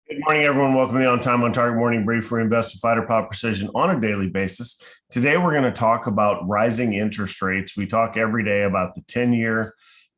Good morning, everyone. Welcome to the On Time, On Target Morning Brief. We invest in fighter pop precision on a daily basis. Today, we're going to talk about rising interest rates. We talk every day about the 10-year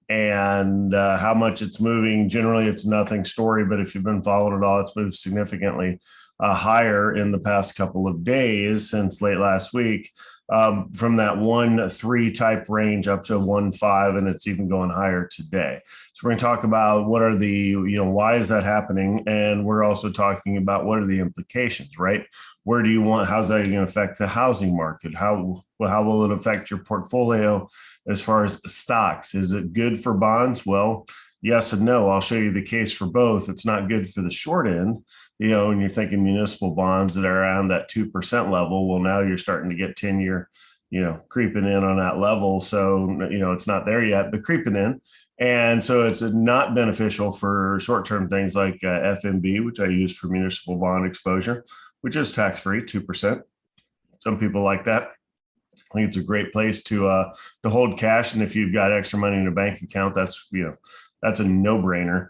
and how much it's moving. Generally, it's a nothing story, but if you've been following it all, it's moved significantly higher in the past couple of days since late last week, from that 1.3 type range up to 1.5, and it's even going higher today. So we're going to talk about what are why is that happening? And we're also talking about what are the implications, right? How's that going to affect the housing market? How will it affect your portfolio as far as stocks? Is it good for bonds? Well, yes and no. I'll show you the case for both. It's not good for the short end, when you're thinking municipal bonds that are around that 2% level. Well, now you're starting to get 10-year, creeping in on that level. So, it's not there yet, but creeping in. And so it's not beneficial for short-term things like FMB, which I use for municipal bond exposure, which is tax-free, 2%. Some people like that. I think it's a great place to hold cash. And if you've got extra money in a bank account, that's a no-brainer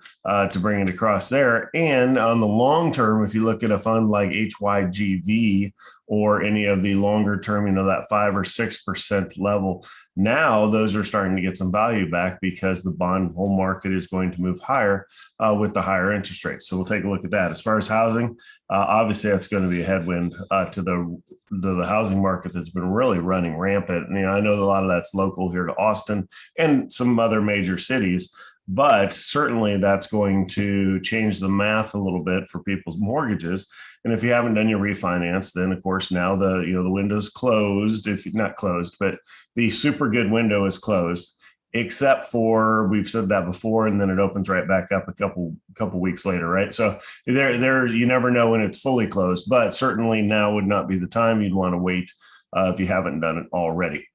to bring it across there. And on the long term, if you look at a fund like HYGV or any of the longer term, that 5 or 6% level, now those are starting to get some value back because the bond whole market is going to move higher with the higher interest rates. So we'll take a look at that. As far as housing, obviously that's going to be a headwind to the housing market that's been really running rampant. And, I know a lot of that's local here to Austin and some other major cities. But certainly that's going to change the math a little bit for people's mortgages. And if you haven't done your refinance, then of course now the window's closed. If not closed, but the super good window is closed, except for, we've said that before, and then it opens right back up a couple weeks later, right? So there you never know when it's fully closed, but certainly now would not be the time. You'd want to wait if you haven't done it already.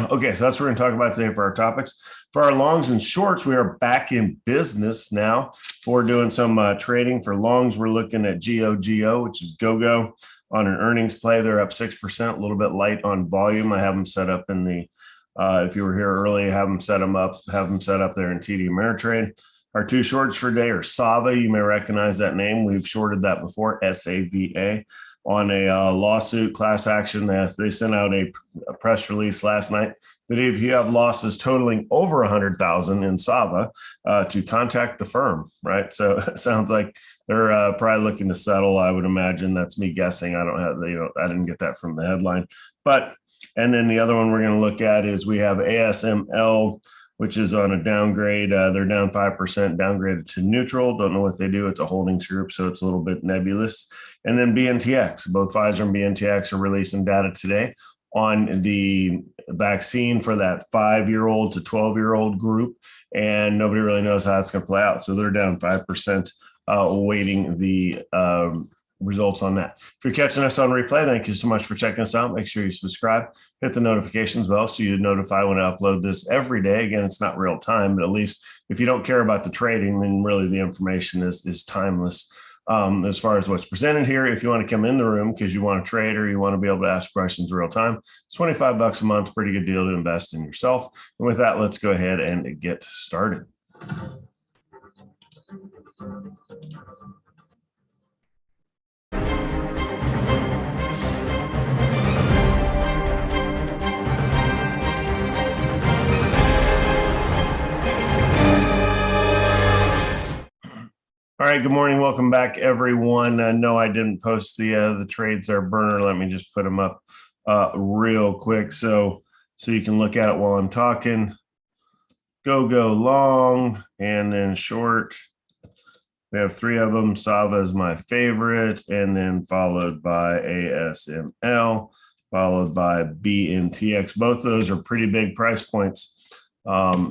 Okay, so that's what we're going to talk about today for our topics. For our longs and shorts, we are back in business now. We're doing some trading. For longs, we're looking at GOGO, which is GoGo, on an earnings play. They're up 6%, a little bit light on volume. I have them set up in the, if you were here early, have them set up there in TD Ameritrade. Our two shorts for today are Sava. You may recognize that name. We've shorted that before, SAVA. On a lawsuit class action. They sent out a press release last night that if you have losses totaling over 100,000 in Sava, to contact the firm, right? So it sounds like they're probably looking to settle. I would imagine. That's me guessing. I don't have, I didn't get that from the headline. And then the other one we're going to look at is we have ASML, which is on a downgrade. They're down 5%, downgraded to neutral. Don't know what they do. It's a holdings group, so it's a little bit nebulous. And then BNTX, both Pfizer and BNTX are releasing data today on the vaccine for that 5-year-old to 12-year-old group, and nobody really knows how it's going to play out. So they're down 5%, awaiting the results on that. If you're catching us on replay, thank you so much for checking us out. Make sure you subscribe, hit the notifications bell so you notify when I upload this every day. Again, it's not real time, but at least if you don't care about the trading, then really the information is timeless. As far as what's presented here, if you want to come in the room because you want to trade or you want to be able to ask questions real time, it's $25 a month, pretty good deal to invest in yourself. And with that, let's go ahead and get started. All right, good morning. Welcome back, everyone. No, I didn't post the trades there, Burner. Let me just put them up real quick so you can look at it while I'm talking. Go long and then short. We have 3 of them. Sava is my favorite, and then followed by ASML, followed by BNTX. Both of those are pretty big price points.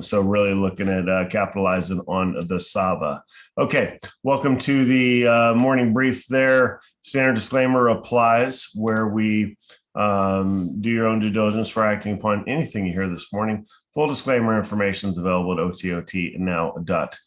So really looking at capitalizing on the Sava. Okay, welcome to the morning brief there. Standard disclaimer applies where we do your own due diligence for acting upon anything you hear this morning. Full disclaimer information is available at ototnow.com.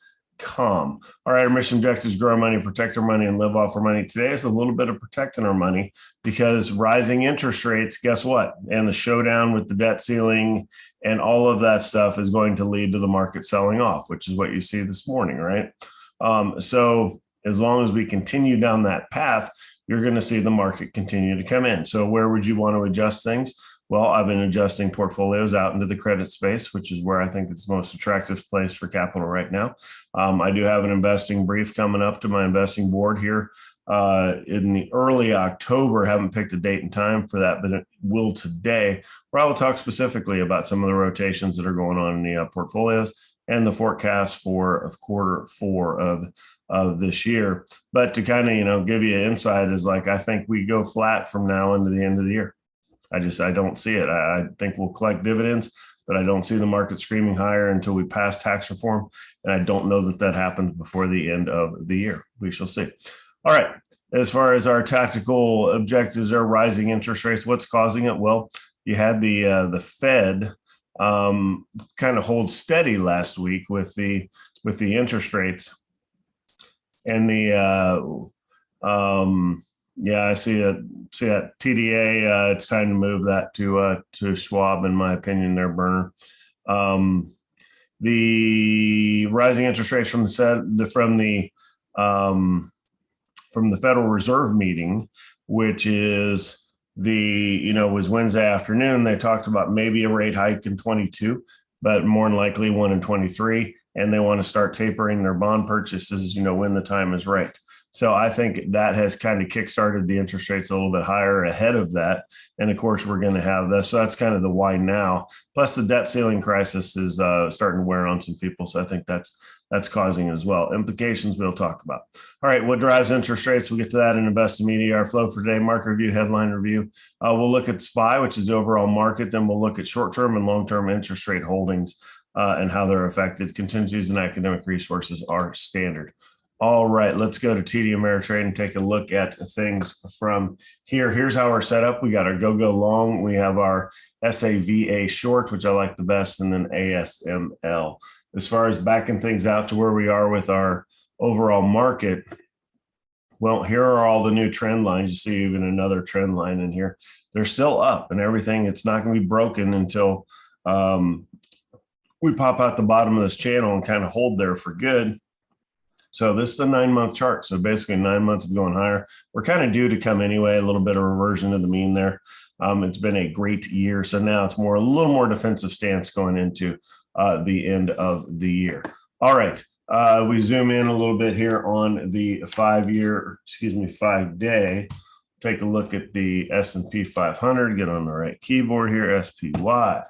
All right, our mission objective is grow our money, protect our money, and live off our money. Today is a little bit of protecting our money because rising interest rates, guess what? And the showdown with the debt ceiling and all of that stuff is going to lead to the market selling off, which is what you see this morning, right? So as long as we continue down that path, you're going to see the market continue to come in. So where would you want to adjust things? Well, I've been adjusting portfolios out into the credit space, which is where I think it's the most attractive place for capital right now. I do have an investing brief coming up to my investing board here in the early October. Haven't picked a date and time for that, but it will today, where I will talk specifically about some of the rotations that are going on in the portfolios and the forecast for quarter four of this year. But to kind of, give you an insight is like, I think we go flat from now into the end of the year. I don't see it. I think we'll collect dividends, but I don't see the market screaming higher until we pass tax reform. And I don't know that happens before the end of the year. We shall see. All right. As far as our tactical objectives are, rising interest rates, what's causing it? Well, you had the Fed kind of hold steady last week with the interest rates, and I see that TDA. It's time to move that to Schwab, in my opinion. There, Burner. The rising interest rates from the Federal Reserve meeting, which is was Wednesday afternoon. They talked about maybe a rate hike in 22, but more than likely one in 23. And they want to start tapering their bond purchases, when the time is right. So I think that has kind of kickstarted the interest rates a little bit higher ahead of that. And of course, we're going to have this. So that's kind of the why now. Plus, the debt ceiling crisis is starting to wear on some people. So I think that's causing it as well. Implications we'll talk about. All right, what drives interest rates? We'll get to that in Invest Media. Our flow for today, market review, headline review. We'll look at SPY, which is the overall market. Then we'll look at short-term and long-term interest rate holdings and how they're affected. Contingencies and academic resources are standard. All right, let's go to TD Ameritrade and take a look at things from here. Here's how we're set up. We got our go long. We have our SAVA short, which I like the best, and then ASML. As far as backing things out to where we are with our overall market, well, here are all the new trend lines. You see even another trend line in here. They're still up and everything. It's not going to be broken until we pop out the bottom of this channel and kind of hold there for good. So this is the 9-month chart. So basically 9 months of going higher. We're kind of due to come anyway, a little bit of reversion to the mean there. It's been a great year. So now it's a little more defensive stance going into the end of the year. All right. We zoom in a little bit here on the 5-day. Take a look at the S&P 500. Get on the right keyboard here, SPY.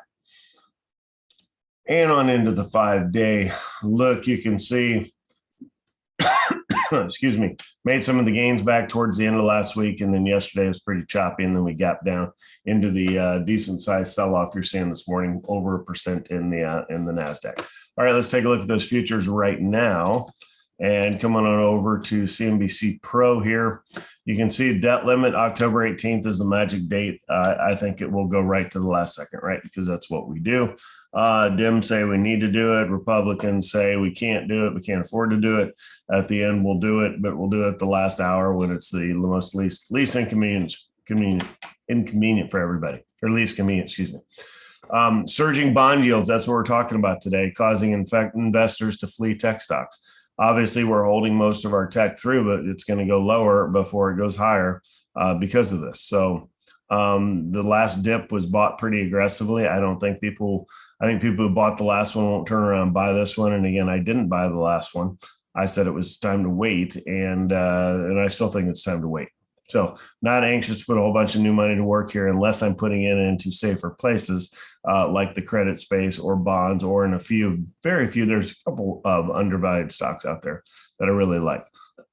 And on into the 5-day. Look, you can see excuse me, made some of the gains back towards the end of last week. And then yesterday was pretty choppy. And then we gapped down into the decent sized sell-off you're seeing this morning, over 1% in the NASDAQ. All right, let's take a look at those futures right now. And come on over to CNBC Pro here. You can see debt limit, October 18th is the magic date. I think it will go right to the last second, right? Because that's what we do. Dems say we need to do it. Republicans say we can't do it. We can't afford to do it. At the end, we'll do it, but we'll do it the last hour when it's the most least inconvenient for everybody, or least convenient, excuse me. Surging bond yields, that's what we're talking about today, causing investors to flee tech stocks. Obviously, we're holding most of our tech through, but it's going to go lower before it goes higher because of this. So the last dip was bought pretty aggressively. I think people who bought the last one won't turn around and buy this one. And again, I didn't buy the last one. I said it was time to wait, and I still think it's time to wait. So not anxious to put a whole bunch of new money to work here unless I'm putting it into safer places like the credit space or bonds, or in very few, there's a couple of undervalued stocks out there that I really like.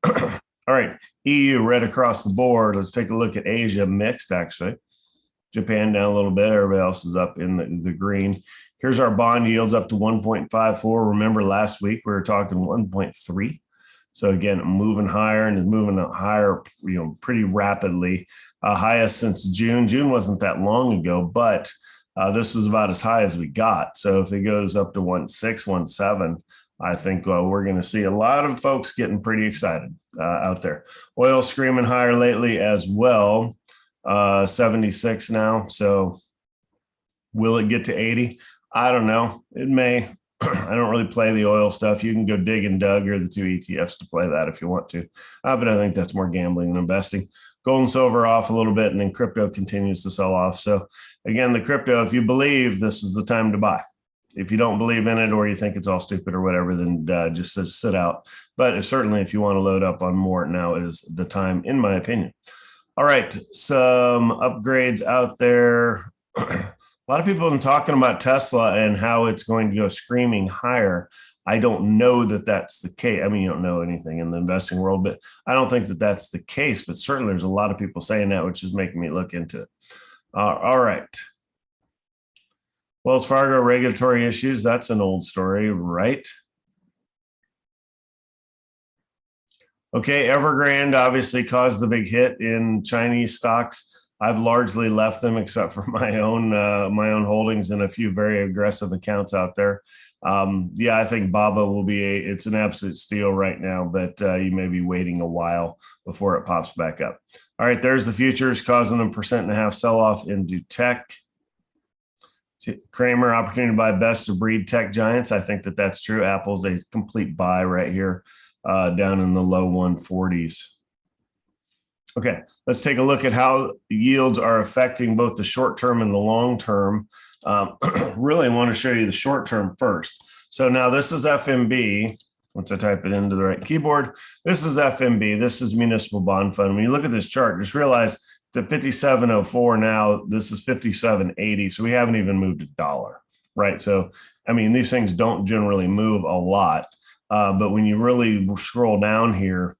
All right, EU red across the board. Let's take a look at Asia, mixed actually. Japan down a little bit. Everybody else is up in the green. Here's our bond yields up to 1.54. Remember last week we were talking 1.3. So again, moving higher and moving higher, pretty rapidly. Highest since June. June wasn't that long ago, but this is about as high as we got. So if it goes up to 1.6, 1.7, I think we're going to see a lot of folks getting pretty excited out there. Oil screaming higher lately as well. 76 now. So will it get to 80? I don't know. It may. I don't really play the oil stuff. You can go Dig and Doug or the two ETFs to play that if you want to. But I think that's more gambling than investing. Gold and silver off a little bit, and then crypto continues to sell off. So again, the crypto, if you believe, this is the time to buy. If you don't believe in it or you think it's all stupid or whatever, then just sit out. But certainly if you want to load up on more, now is the time, in my opinion. All right, some upgrades out there. A lot of people have been talking about Tesla and how it's going to go screaming higher. I don't know that that's the case. I mean, you don't know anything in the investing world, but I don't think that that's the case. But certainly there's a lot of people saying that, which is making me look into it. All right. Wells Fargo regulatory issues. That's an old story, right? Okay, Evergrande obviously caused the big hit in Chinese stocks. I've largely left them except for my own holdings and a few very aggressive accounts out there. Yeah, I think BABA will be it's an absolute steal right now, but you may be waiting a while before it pops back up. All right, there's the futures causing a 1.5% sell-off into tech. Kramer, opportunity to buy best of breed tech giants. I think that that's true. Apple's a complete buy right here, down in the low 140s. Okay, let's take a look at how yields are affecting both the short term and the long term. Really want to show you the short term first. So now this is FMB. Once I type it into the right keyboard, this is FMB. This is municipal bond fund. When you look at this chart, just realize it's at 57.04 now. This is 57.80. So we haven't even moved a dollar, right? So, I mean, these things don't generally move a lot. But when you really scroll down here,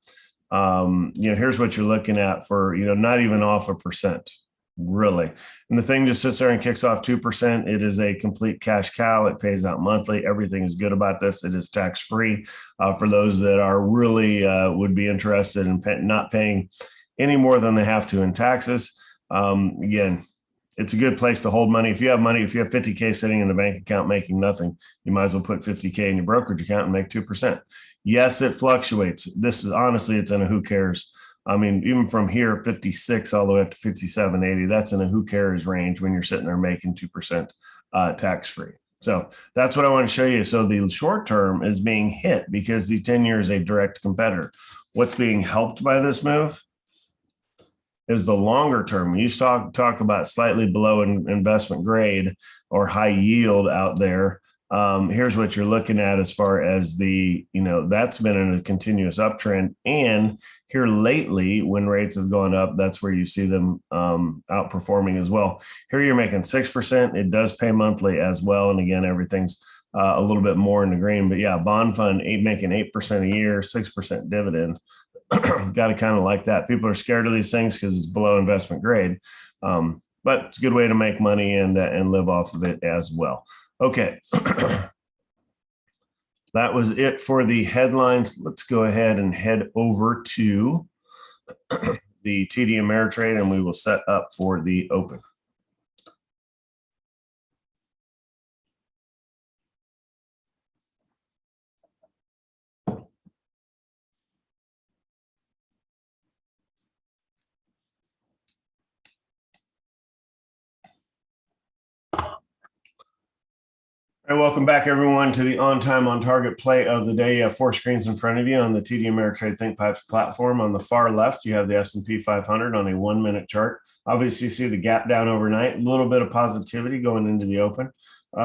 here's what you're looking at for, not even off 1%, really. And the thing just sits there and kicks off 2%. It is a complete cash cow. It pays out monthly. Everything is good about this. It is tax-free for those that are really would be interested in not paying any more than they have to in taxes. Again, it's a good place to hold money. If you have money, if you have 50K sitting in a bank account making nothing, you might as well put 50K in your brokerage account and make 2%. Yes, it fluctuates. This is honestly, it's in a who cares. I mean, even from here, 56 all the way up to 57.80, that's in a who cares range when you're sitting there making 2% tax-free. So that's what I want to show you. So the short term is being hit because the 10-year is a direct competitor. What's being helped by this move is the longer term. When you talk about slightly below investment grade or high yield out there, here's what you're looking at as far as the, that's been in a continuous uptrend. And here lately, when rates have gone up, that's where you see them outperforming as well. Here you're making 6%. It does pay monthly as well. And again, everything's a little bit more in the green. But yeah, bond fund making 8% a year, 6% dividend. Got to kind of like that. People are scared of these things because it's below investment grade, but it's a good way to make money and live off of it as well. Okay, that was it for the headlines. Let's go ahead and head over to the TD Ameritrade, and we will set up for the open. All right, welcome back, everyone, to the On Time, On Target play of the day. You have 4 screens in front of you on the TD Ameritrade ThinkPipes platform. On the far left, you have the S&P 500 on a 1-minute chart. Obviously, you see the gap down overnight, a little bit of positivity going into the open.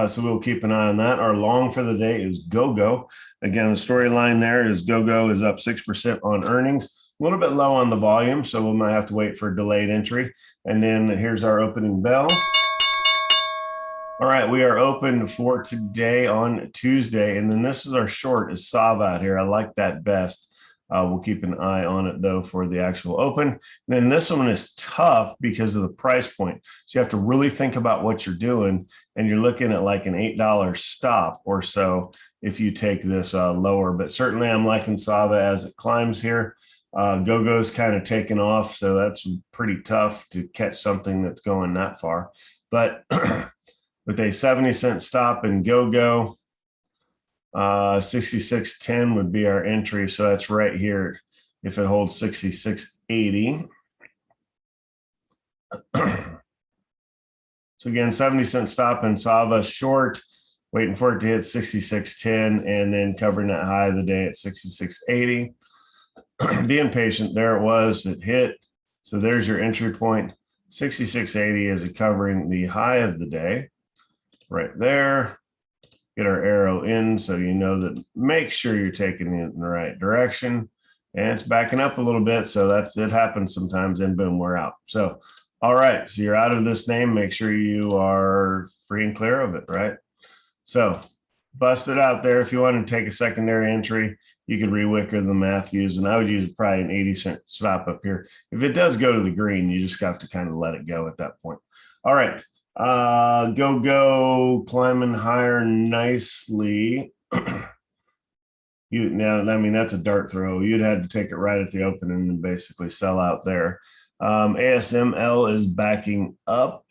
So we'll keep an eye on that. Our long for the day is GoGo. Again, the storyline there is GoGo is up 6% on earnings. A little bit low on the volume, so we might have to wait for a delayed entry. And then here's our opening bell. All right, we are open for today on Tuesday. And then this is our short is Sava out here. I like that best. We'll keep an eye on it, though, for the actual open. And then this one is tough because of the price point. So you have to really think about what you're doing. And you're looking at like an $8 stop or so if you take this lower. But certainly I'm liking Sava as it climbs here. GoGo's kind of taken off. So that's pretty tough to catch something that's going that far. But with a 70-cent stop in GoGo, 66.10 would be our entry. So that's right here if it holds 66.80. So again, 70-cent stop in Sava, short waiting for it to hit 66.10 and then covering that high of the day at 66.80. Being patient, there it was, it hit. So there's your entry point. 66.80 is covering the high of the day right there. Get our arrow in so you know that, make sure you're taking it in the right direction. And it's backing up a little bit. So it happens sometimes, and boom, we're out. So, all right. So you're out of this name. Make sure you are free and clear of it, right? So bust it out there. If you want to take a secondary entry, you could rewicker the Matthews, and I would use probably an 80-cent stop up here. If it does go to the green, you just have to kind of let it go at that point. All right. Go, climbing higher nicely. That's a dart throw. You'd had to take it right at the open and then basically sell out there. ASML is backing up.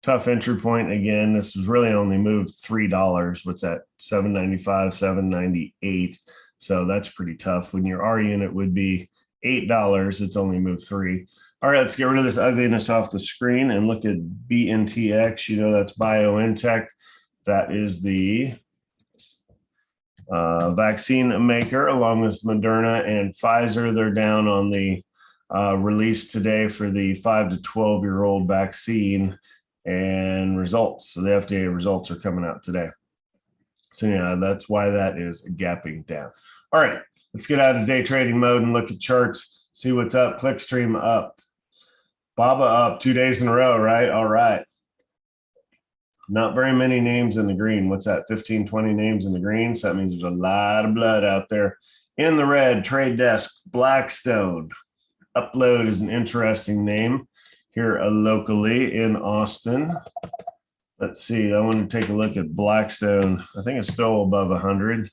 Tough entry point again. This was really only moved $3. What's that? $7.95, $7.98. So that's pretty tough. When your R unit would be $8, it's only moved $3. All right, let's get rid of this ugliness off the screen and look at BNTX. You know, that's BioNTech. That is the vaccine maker, along with Moderna and Pfizer. They're down on the release today for the 5 to 12-year-old vaccine and results. So the FDA results are coming out today. So yeah, that's why that is gapping down. All right, let's get out of day trading mode and look at charts, see what's up. Clickstream up. Baba up 2 days in a row, right? All right. Not very many names in the green. What's that? 15, 20 names in the green. So that means there's a lot of blood out there. In the red, Trade Desk, Blackstone. Upload is an interesting name here locally in Austin. Let's see. I want to take a look at Blackstone. I think it's still above 100.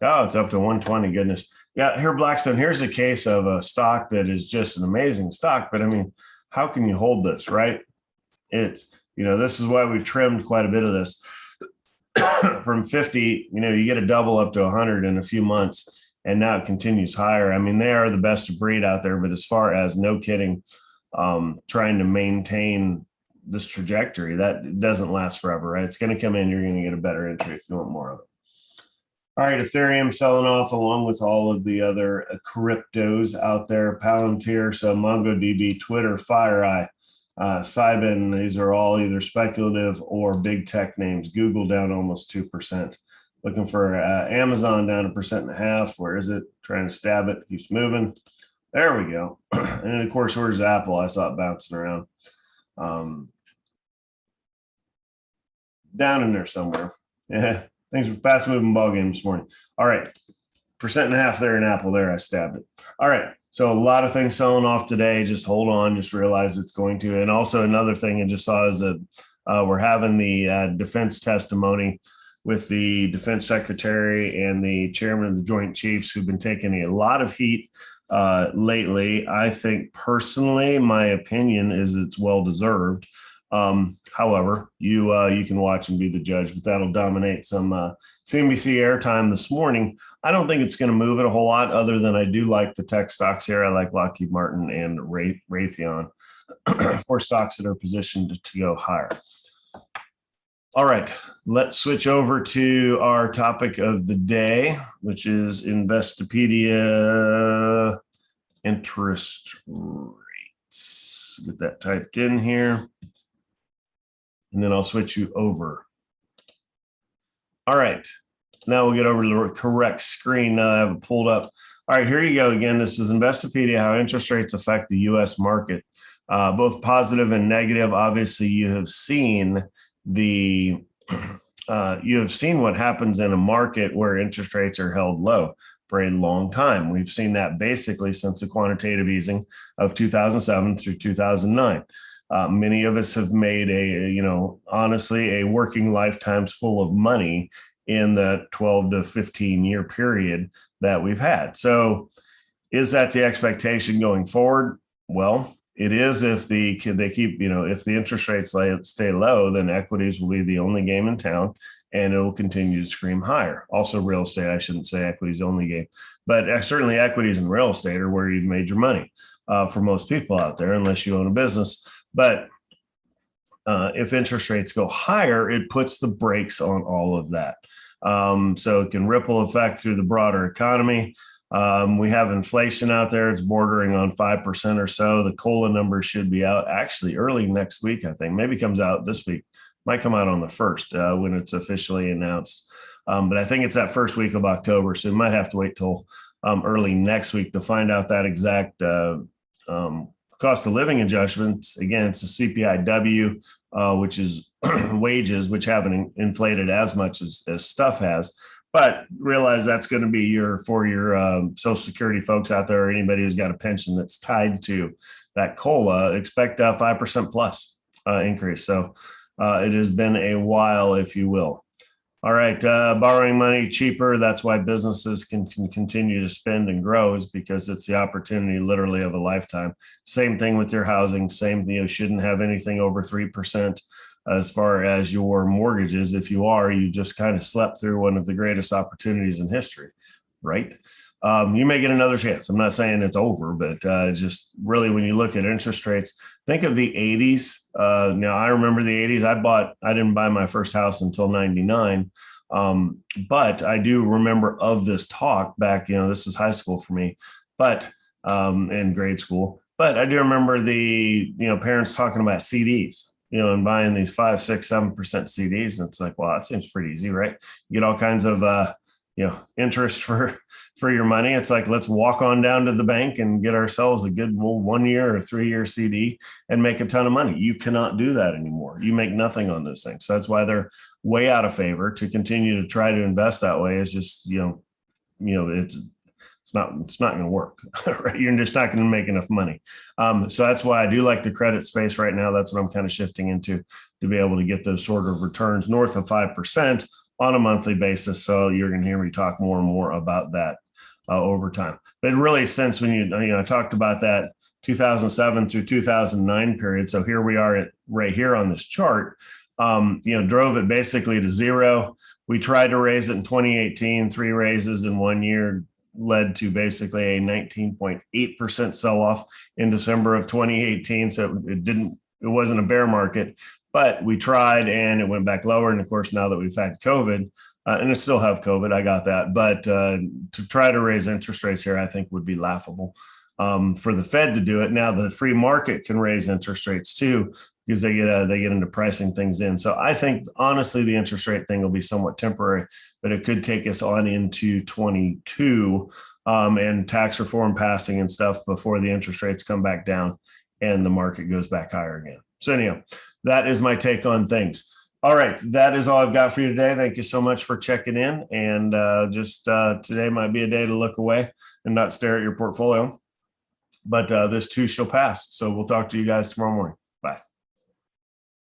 Oh, it's up to 120. Goodness. Yeah, here, Blackstone. Here's a case of a stock that is just an amazing stock. But I mean, how can you hold this, right? This is why we've trimmed quite a bit of this. From 50, you get a double up to 100 in a few months, and now it continues higher. I mean, they are the best of breed out there, but as far as, no kidding, trying to maintain this trajectory, that doesn't last forever, right? It's going to come in. You're going to get a better entry if you want more of it. All right, Ethereum selling off along with all of the other cryptos out there. Palantir, so MongoDB, Twitter, FireEye, Cybin, these are all either speculative or big tech names. Google down almost 2%. Looking for Amazon down 1.5%. Where is it? Trying to stab it. Keeps moving. There we go. And of course, where's Apple? I saw it bouncing around. Down in there somewhere. Yeah. Things were fast moving ball game this morning. All right. 1.5% there in Apple there. I stabbed it. All right. So a lot of things selling off today. Just hold on. Just realize it's going to. And also another thing I just saw is that we're having the defense testimony with the defense secretary and the chairman of the Joint Chiefs, who've been taking a lot of heat lately. I think personally, my opinion is it's well-deserved. However, you can watch and be the judge, but that'll dominate some CNBC airtime this morning. I don't think it's going to move it a whole lot, other than I do like the tech stocks here. I like Lockheed Martin and Raytheon for stocks that are positioned to go higher. All right, let's switch over to our topic of the day, which is Investopedia interest rates. Get that typed in here. And then I'll switch you over. All right. Now we'll get over to the correct screen. Now I have it pulled up. All right, here you go again. This is Investopedia, how interest rates affect the U.S. market, both positive and negative. Obviously, you have seen what happens in a market where interest rates are held low for a long time. We've seen that basically since the quantitative easing of 2007 through 2009. Many of us have made honestly, a working lifetimes full of money in the 12 to 15 year period that we've had. So is that the expectation going forward? Well, it is if if the interest rates stay low, then equities will be the only game in town, and it will continue to scream higher. Also, real estate, I shouldn't say equities only game, but certainly equities and real estate are where you've made your money for most people out there, unless you own a business. But If interest rates go higher, it puts the brakes on all of that. So it can ripple effect through the broader economy. We have inflation out there. It's bordering on 5% or so. The COLA numbers should be out actually early next week, I think. Maybe comes out this week. Might come out on the 1st when it's officially announced. But I think it's that first week of October. So we might have to wait till early next week to find out that exact cost of living adjustments. Again, it's a CPIW, which is wages, which haven't inflated as much as stuff has. But realize that's going to be for your Social Security folks out there, or anybody who's got a pension that's tied to that COLA. Expect a 5% plus increase. So it has been a while, if you will. All right, borrowing money cheaper. That's why businesses can continue to spend and grow, is because it's the opportunity literally of a lifetime. Same thing with your housing. Same, shouldn't have anything over 3% as far as your mortgages. If you are, you just kind of slept through one of the greatest opportunities in history, right? You may get another chance. I'm not saying it's over, but just really when you look at interest rates, think of the 80s. Now, I remember the 80s. I didn't buy my first house until 99. But I do remember of this talk back, this is high school for me, but in grade school. But I do remember the, parents talking about CDs, and buying these 5, 6, 7% CDs. And it's like, wow, that seems pretty easy, right? You get all kinds of, interest for your money. It's like, let's walk on down to the bank and get ourselves a good 1 year or 3 year CD and make a ton of money. You cannot do that anymore. You make nothing on those things. So that's why they're way out of favor. To continue to try to invest that way is just, it's not going to work, right? You're just not going to make enough money. So that's why I do like the credit space right now. That's what I'm kind of shifting into, to be able to get those sort of returns north of 5% on a monthly basis. So you're going to hear me talk more and more about that over time. But really, since when I talked about that 2007 through 2009 period. So here we are right here on this chart. Drove it basically to zero. We tried to raise it in 2018, 3 raises in 1 year, led to basically a 19.8% sell-off in December of 2018. So it wasn't a bear market, but we tried and it went back lower. And of course, now that we've had COVID, and I still have COVID, I got that. But to try to raise interest rates here, I think would be laughable. For the Fed to do it. Now the free market can raise interest rates too, because they get into pricing things in. So I think honestly, the interest rate thing will be somewhat temporary, but it could take us on into 22 and tax reform passing and stuff before the interest rates come back down and the market goes back higher again. So anyhow, that is my take on things. All right, that is all I've got for you today. Thank you so much for checking in. And today might be a day to look away and not stare at your portfolio. But this too shall pass. So we'll talk to you guys tomorrow morning.